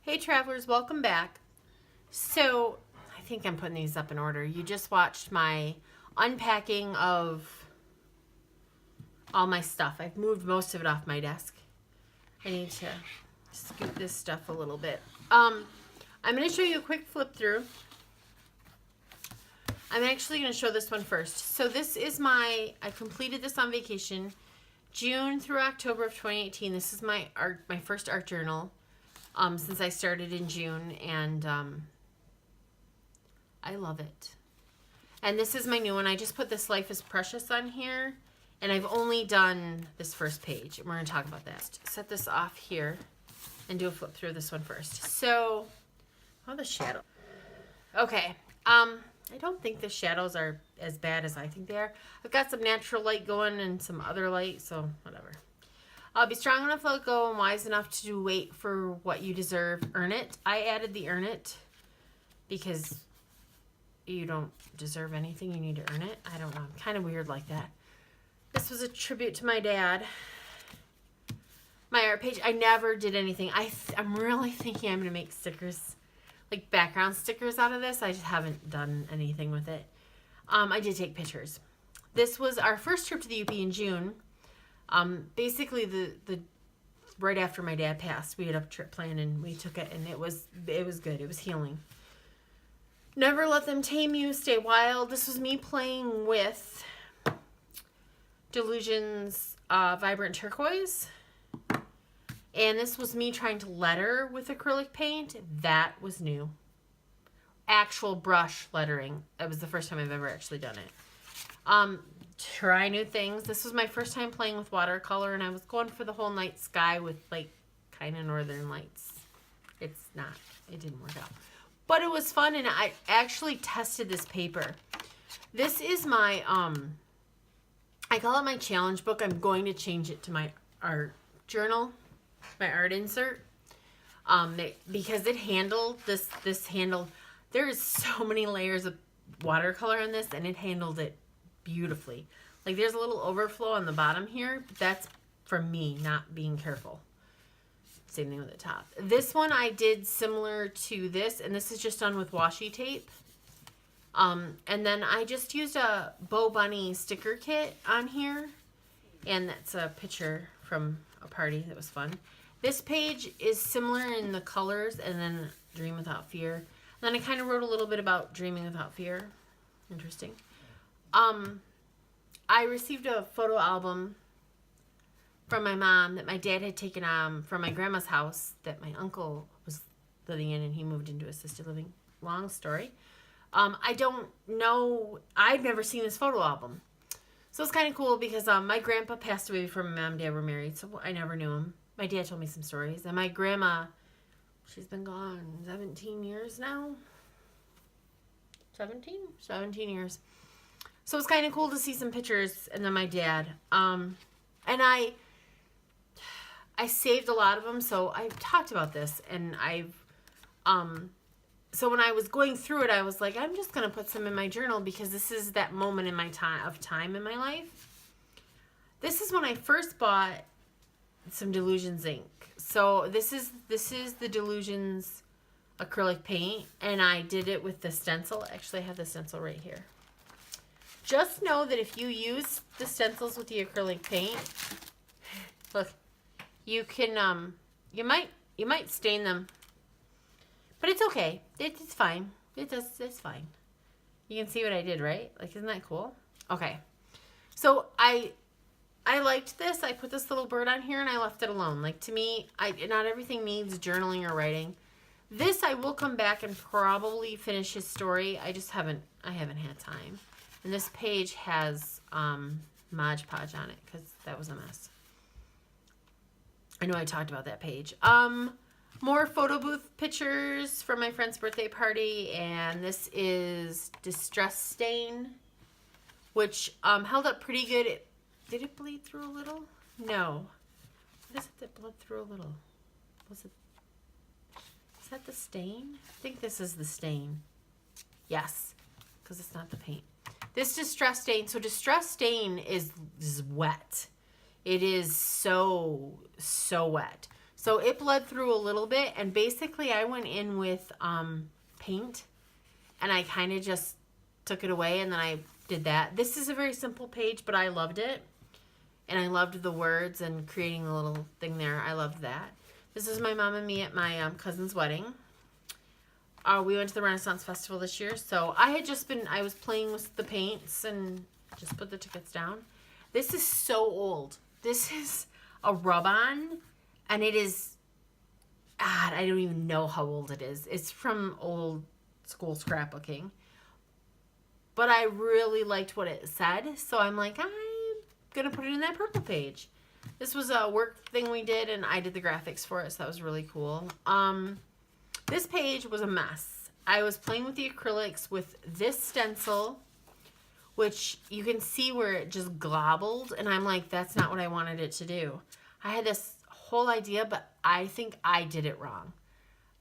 Hey travelers, welcome back. So, I think I'm putting these up in order. You just watched my unpacking of all my stuff. I've moved most of it off my desk. I need to scoot this stuff a little bit. I'm going to show you a quick flip through. I'm actually going to show this one first. So this is I completed this on vacation, June through October of 2018. This is my first art journal. Since I started in June, and I love it. And this is my new one. I just put this Life is Precious on here, and I've only done this first page, and we're going to talk about that. Set this off here and do a flip through this one first. So, the shadow. Okay, I don't think the shadows are as bad as I think they are. I've got some natural light going and some other light, so whatever. I'll be strong enough to let go and wise enough to wait for what you deserve. Earn it. I added the earn it because you don't deserve anything. You need to earn it. I don't know. I'm kind of weird like that. This was a tribute to my dad. My art page. I never did anything. I'm really thinking I'm going to make stickers, like background stickers out of this. I just haven't done anything with it. I did take pictures. This was our first trip to the UP in June. Basically the right after my dad passed, we had a trip planned and we took it, and it was good. It was healing. Never let them tame you. Stay wild. This was me playing with Delusion's Vibrant Turquoise. And this was me trying to letter with acrylic paint. That was new. Actual brush lettering. That was the first time I've ever actually done it. Try new things. This was my first time playing with watercolor, and I was going for the whole night sky with like kind of northern lights. It didn't work out, but it was fun, and I actually tested this paper. This is my I call it my challenge book. I'm going to change it to my art journal, my art insert, because it handled this handled. There is so many layers of watercolor in this, and it handled it beautifully. Like there's a little overflow on the bottom here, but that's from me not being careful. Same thing with the top. This one I did similar to this, and this is just done with washi tape. And then I just used a Bo Bunny sticker kit on here, and that's a picture from a party that was fun. This page is similar in the colors, and then Dream Without Fear. And then I kind of wrote a little bit about Dreaming Without Fear. Interesting. I received a photo album from my mom that my dad had taken from my grandma's house that my uncle was living in, and he moved into assisted living. Long story. I don't know. I'd never seen this photo album. So it's kind of cool because my grandpa passed away before my mom and dad were married, so I never knew him. My dad told me some stories. And my grandma, she's been gone 17 years now. 17 years. So it's kind of cool to see some pictures, and then my dad. And I saved a lot of them, so I've talked about this, and so when I was going through it, I was like, I'm just going to put some in my journal because this is that moment in my time in my life. This is when I first bought some Delusions ink. So this is the Delusions acrylic paint, and I did it with the stencil. Actually, I have the stencil right here. Just know that if you use the stencils with the acrylic paint, look, you can you might stain them, but it's okay. It's fine. It's fine. You can see what I did, right? Like, isn't that cool? Okay, so I liked this. I put this little bird on here, and I left it alone. Like, to me, not everything needs journaling or writing. This I will come back and probably finish his story. I haven't had time. And this page has Mod Podge on it because that was a mess. I know I talked about that page. More photo booth pictures from my friend's birthday party, and this is Distress Stain, which held up pretty good. Did it bleed through a little? No. What is it that bled through a little? Is that the stain? I think this is the stain. Yes, because it's not the paint. This Distress Stain. So Distress Stain is wet. It is so wet. So it bled through a little bit, and basically I went in with paint, and I kind of just took it away, and then I did that. This is a very simple page, but I loved it, and I loved the words and creating the little thing there. I loved that. This is my mom and me at my cousin's wedding. We went to the Renaissance Festival this year, so I was playing with the paints and just put the tickets down. This is so old. This is a rub-on, and it is, I don't even know how old it is. It's from old school scrapbooking. But I really liked what it said, so I'm like, I'm going to put it in that purple page. This was a work thing we did, and I did the graphics for it, so that was really cool. This page was a mess. I was playing with the acrylics with this stencil, which you can see where it just globbled, and I'm like, that's not what I wanted it to do. I had this whole idea, but I think I did it wrong.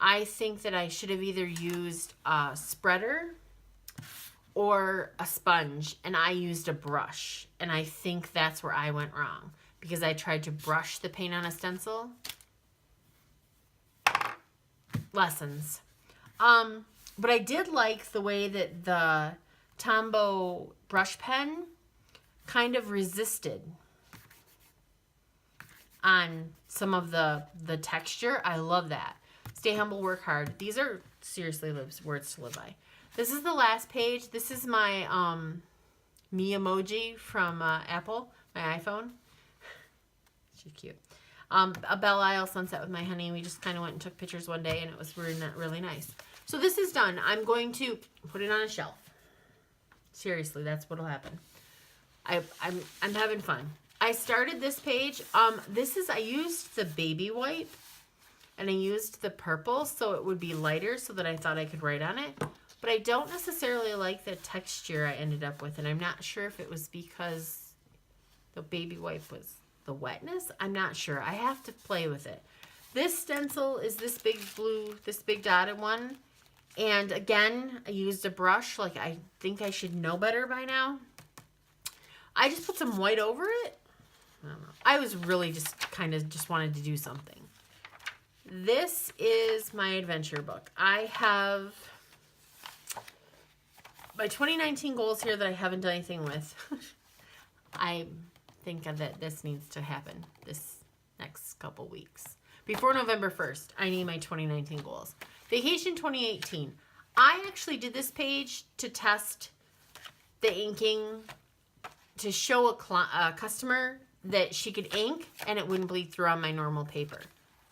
I think that I should have either used a spreader or a sponge, and I used a brush, and I think that's where I went wrong, because I tried to brush the paint on a stencil. Lessons. But I did like the way that the Tombow brush pen kind of resisted on some of the texture. I love that. Stay humble, work hard. These are seriously words to live by. This is the last page. This is my me emoji from Apple, my iPhone. She's cute. A Belle Isle sunset with my honey. We just kind of went and took pictures one day, and it was really nice. So this is done. I'm going to put it on a shelf. Seriously, that's what'll happen. I'm having fun. I started this page. I used the baby wipe, and I used the purple so it would be lighter, so that I thought I could write on it. But I don't necessarily like the texture I ended up with, and I'm not sure if it was because the baby wipe was the wetness. I'm not sure. I have to play with it. This stencil is this big blue, this big dotted one. And again, I used a brush. Like, I think I should know better by now. I just put some white over it. I don't know. I was really just wanted to do something. This is my adventure book. I have my 2019 goals here that I haven't done anything with. I think that this needs to happen this next couple weeks. Before November 1st, I need my 2019 goals. Vacation 2018. I actually did this page to test the inking, to show a customer that she could ink and it wouldn't bleed through on my normal paper.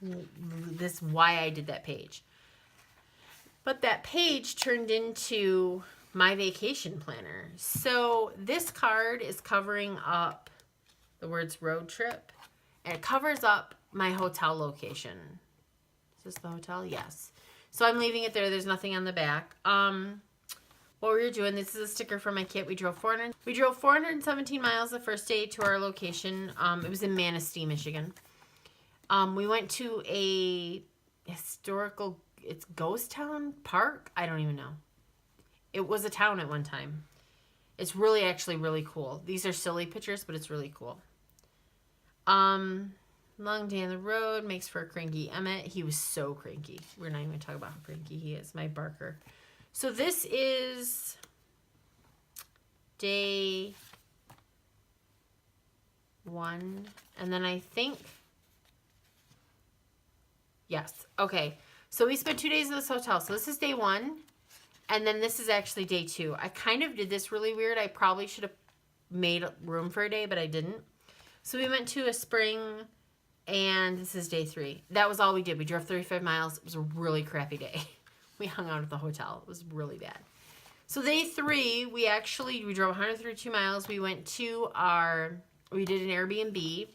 This is why I did that page. But that page turned into my vacation planner. So this card is covering up the words road trip, and it covers up my hotel location. Is this the hotel? Yes. So I'm leaving it there. There's nothing on the back. What we were doing, this is a sticker from my kit. We drove 417 miles the first day to our location. It was in Manistee, Michigan. We went to a historical, it's Ghost Town Park? I don't even know. It was a town at one time. It's actually really cool. These are silly pictures, but it's really cool. Long day on the road makes for a cranky Emmett. He was so cranky. We're not even going to talk about how cranky he is. My Barker. So this is day 1. And then I think, yes. Okay. So we spent 2 days at this hotel. So this is day 1. And then this is actually day 2. I kind of did this really weird. I probably should have made room for a day, but I didn't. So we went to a spring, and this is day 3. That was all we did. We drove 35 miles. It was a really crappy day. We hung out at the hotel. It was really bad. So day 3, we drove 132 miles. We went to we did an Airbnb.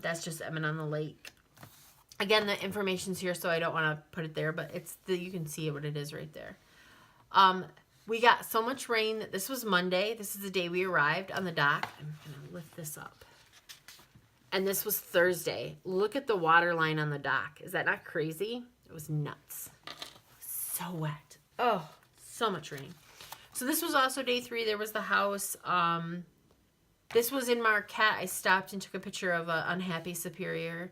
That's just Emmett on the Lake. Again, the information's here, so I don't want to put it there, but you can see what it is right there. We got so much rain that this was Monday. This is the day we arrived on the dock. I'm going to lift this up. And this was Thursday. Look at the water line on the dock. Is that not crazy? It was nuts. So wet. Oh, so much rain. So this was also day 3. There was the house. This was in Marquette. I stopped and took a picture of an unhappy superior.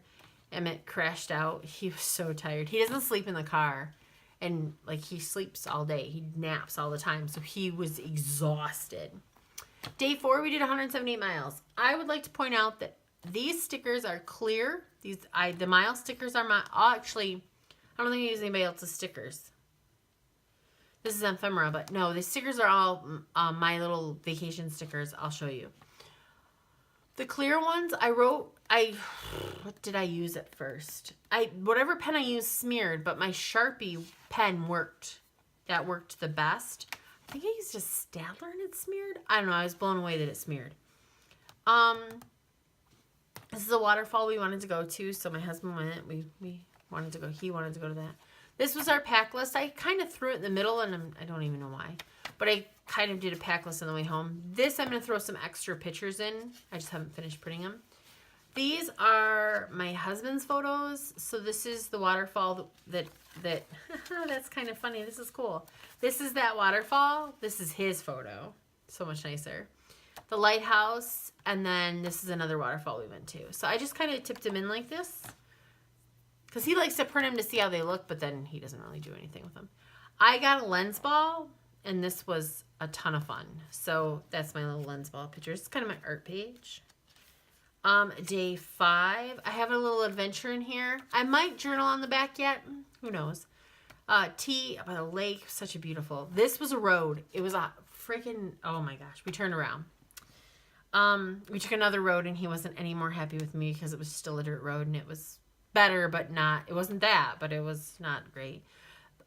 Emmett crashed out. He was so tired. He doesn't sleep in the car. And, like, he sleeps all day. He naps all the time. So he was exhausted. Day 4, we did 178 miles. I would like to point out that these stickers are clear. The mile stickers are actually, I don't think I use anybody else's stickers. This is ephemera, but no, the stickers are all my little vacation stickers. I'll show you. The clear ones, what did I use at first? Whatever pen I used smeared, but my Sharpie pen worked. That worked the best. I think I used a Staedtler and it smeared. I don't know. I was blown away that it smeared. This is a waterfall we wanted to go to, so my husband went. We wanted to go. He wanted to go to that. This was our pack list. I kind of threw it in the middle, and I don't even know why. But I kind of did a pack list on the way home. This I'm going to throw some extra pictures in. I just haven't finished printing them. These are my husband's photos. So this is the waterfall that that's kind of funny. This is cool. This is that waterfall. This is his photo. So much nicer. The lighthouse, and then this is another waterfall we went to. So I just kind of tipped him in like this. Because he likes to print them to see how they look, but then he doesn't really do anything with them. I got a lens ball, and this was a ton of fun. So that's my little lens ball picture. It's kind of my art page. Day 5. I have a little adventure in here. I might journal on the back yet. Who knows? Tea by the lake. Such a beautiful. This was a road. It was a freaking, oh my gosh. We turned around. We took another road, and he wasn't any more happy with me because it was still a dirt road, and it was better, but not, it wasn't that, but it was not great.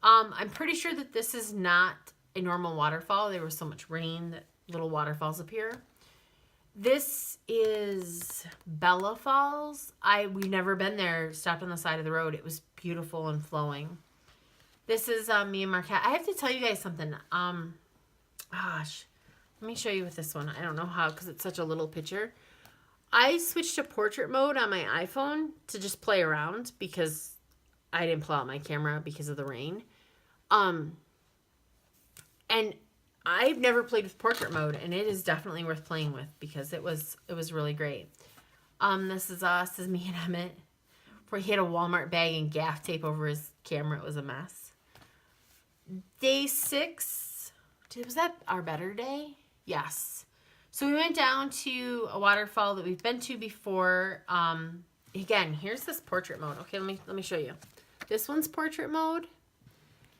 I'm pretty sure that this is not a normal waterfall. There was so much rain that little waterfalls appear. This is Bella Falls. We've never been there. Stopped on the side of the road. It was beautiful and flowing. This is me and Marquette. I have to tell you guys something. Gosh, let me show you with this one. I don't know how because it's such a little picture. I switched to portrait mode on my iPhone to just play around because I didn't pull out my camera because of the rain. And I've never played with portrait mode, and it is definitely worth playing with because it was really great. This is us, this is me and Emmett. Where he had a Walmart bag and gaff tape over his camera. It was a mess. Day 6. Was that our better day? Yes. So we went down to a waterfall that we've been to before. Again, here's this portrait mode. Okay, let me show you. This one's portrait mode,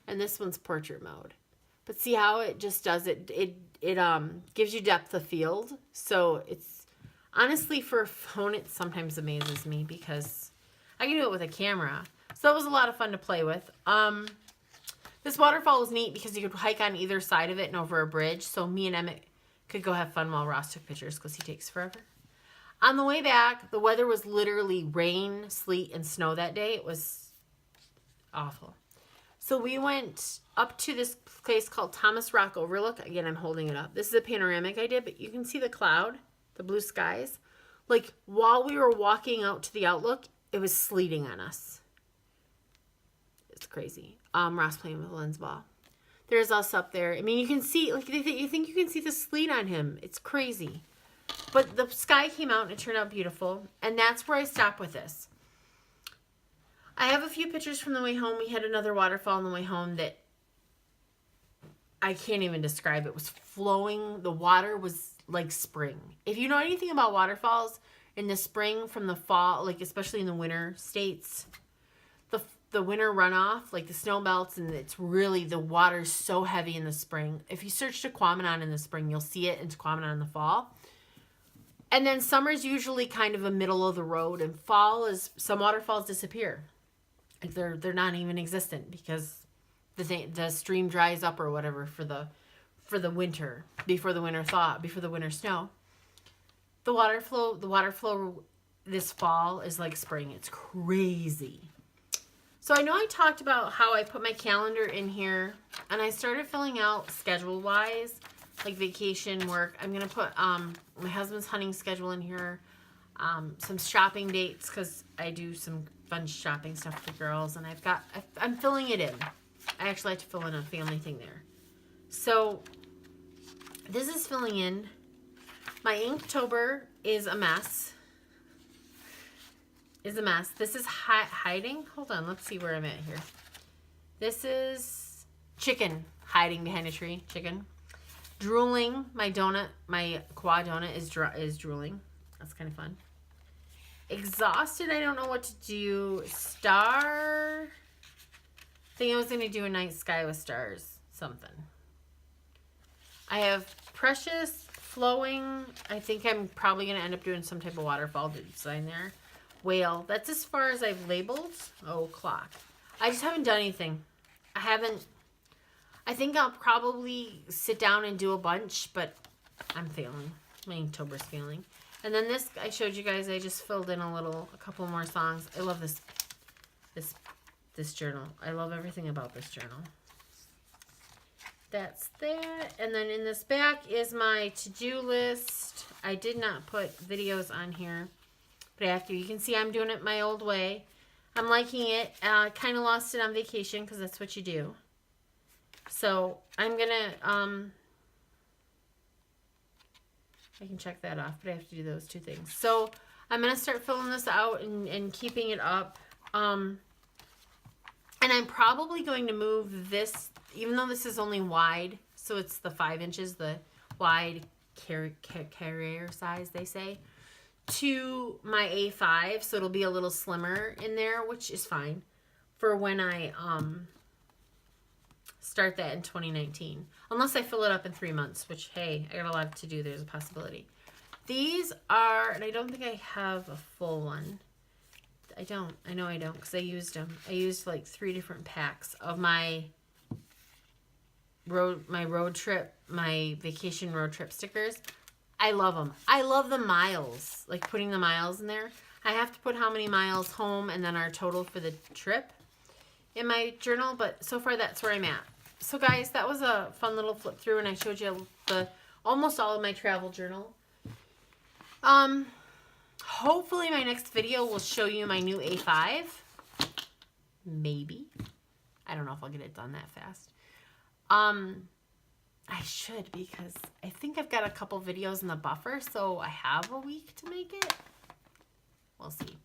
and this one's portrait mode. But see how it just does it? It gives you depth of field. So it's honestly for a phone, it sometimes amazes me because I can do it with a camera. So that was a lot of fun to play with. This waterfall was neat because you could hike on either side of it and over a bridge. So me and Emmett could go have fun while Ross took pictures because he takes forever. On the way back, the weather was literally rain, sleet, and snow that day. It was awful. So we went up to this place called Thomas Rock Overlook. Again, I'm holding it up. This is a panoramic I did, but you can see the cloud, the blue skies. Like, while we were walking out to the outlook, it was sleeting on us. It's crazy. Ross playing with a lens ball. There's us up there. I mean, you can see, like, you think you can see the sleet on him. It's crazy. But the sky came out and it turned out beautiful. And that's where I stop with this. I have a few pictures from the way home. We had another waterfall on the way home that I can't even describe. It was flowing. The water was like spring. If you know anything about waterfalls in the spring from the fall, like especially in the winter states, the winter runoff, like the snow melts, and it's really, the water's so heavy in the spring. If you search Tequamanon in the spring, you'll see it in Tequamanon in the fall. And then summer's usually kind of a middle of the road, and fall is, some waterfalls disappear. Like they're not even existent because the stream dries up or whatever for the winter, before the winter thaw, before the winter snow. The water flow this fall is like spring. It's crazy. So I know I talked about how I put my calendar in here, and I started filling out schedule-wise, like vacation, work. I'm going to put my husband's hunting schedule in here, some shopping dates, because I do some fun shopping stuff for girls, and I'm filling it in. I actually like to fill in a family thing there. So this is filling in. My Inktober is a mess. is a mess. This is hiding. Hold on. Let's see where I'm at here. This is chicken hiding behind a tree. Chicken. Drooling. My donut, my quad donut is drooling. That's kind of fun. Exhausted. I don't know what to do. Star. I think I was going to do a night sky with stars. Something. I have precious, flowing. I think I'm probably going to end up doing some type of waterfall design there. Whale. That's as far as I've labeled. Oh, clock. I just haven't done anything. I think I'll probably sit down and do a bunch, but I'm failing. My Inktober's failing. And then this, I showed you guys, I just filled in a couple more songs. I love this journal. I love everything about this journal. That's that. And then in this back is my to-do list. I did not put videos on here, but I have to. You can see I'm doing it my old way. I'm liking it. Kind of lost it on vacation because that's what you do. So I'm going to, I can check that off, but I have to do those two things. So I'm going to start filling this out and keeping it up. And I'm probably going to move this, even though this is only wide, so it's the 5 inches, the wide carrier size, they say, to my A5, so it'll be a little slimmer in there, which is fine for when I start that in 2019. Unless I fill it up in 3 months, which, hey, I got a lot to do. There's a possibility. These are, and I don't think I have a full one. I don't. I know I don't because I used them. I used like 3 different packs of my road trip, my vacation road trip stickers. I love them. I love the miles, like putting the miles in there. I have to put how many miles home and then our total for the trip in my journal, but so far that's where I'm at. So guys, that was a fun little flip through, and I showed you almost all of my travel journal. Hopefully my next video will show you my new A5. Maybe. I don't know if I'll get it done that fast. I should, because I think I've got a couple videos in the buffer, so I have a week to make it. We'll see.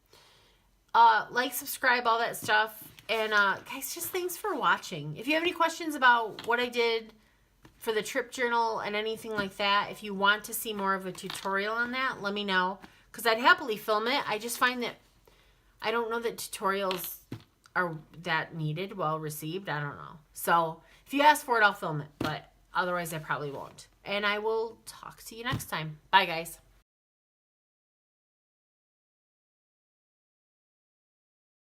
Like, subscribe, all that stuff. And guys, just thanks for watching. If you have any questions about what I did for the trip journal and anything like that, if you want to see more of a tutorial on that, let me know. Because I'd happily film it. I just find that I don't know that tutorials are that needed, well received. I don't know. So if you ask for it, I'll film it. But otherwise, I probably won't. And I will talk to you next time. Bye, guys.